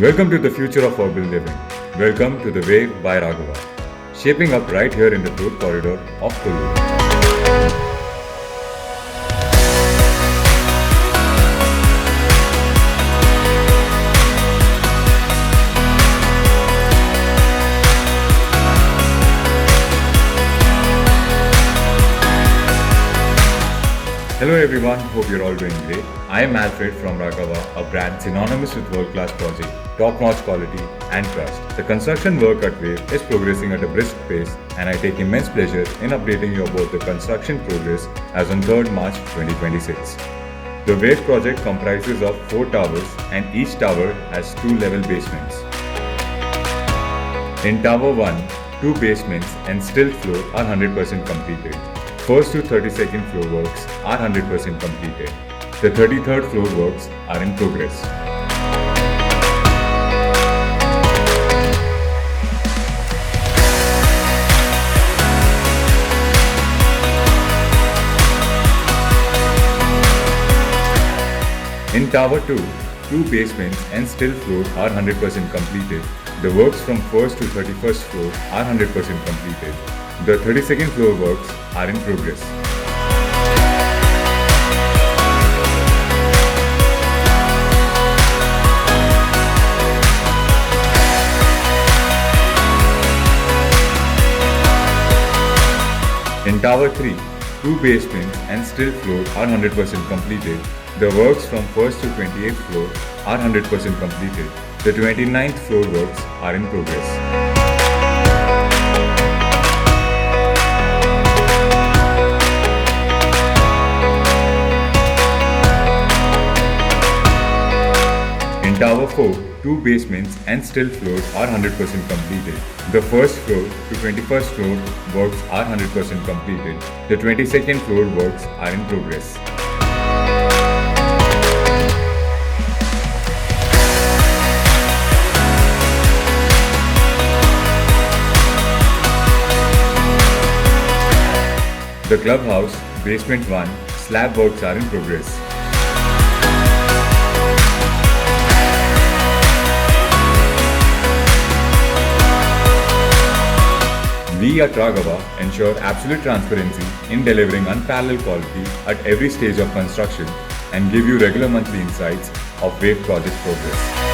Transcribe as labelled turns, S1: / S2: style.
S1: Welcome to the future of urban living. Welcome to The Wave by Raghava, shaping up right here in the growth corridor of Kollu. Hello everyone, hope you're all doing great. I am Alfred from Raghava, a brand synonymous with world-class project, top-notch quality and trust. The construction work at Wave is progressing at a brisk pace and I take immense pleasure in updating you about the construction progress as on 3rd March 2026. The Wave project comprises of 4 towers and each tower has 2 level basements. In Tower 1, 2 basements and still floor are 100% completed. First to 32nd floor works are 100% completed. The 33rd floor works are in progress. In Tower 2, 2 basements and still floor are 100% completed. The works from 1st to 31st floor are 100% completed. The 32nd floor works are in progress. In Tower 3, 2 basements and still floor are 100% completed. The works from 1st to 28th floor are 100% completed. The 29th floor works are in progress. In Tower 4, 2 basements and still floors are 100% completed. The first floor to 21st floor works are 100% completed. The 22nd floor works are in progress. The clubhouse, basement 1, slab works are in progress. We at Raghava ensure absolute transparency in delivering unparalleled quality at every stage of construction and give you regular monthly insights of Wave project progress.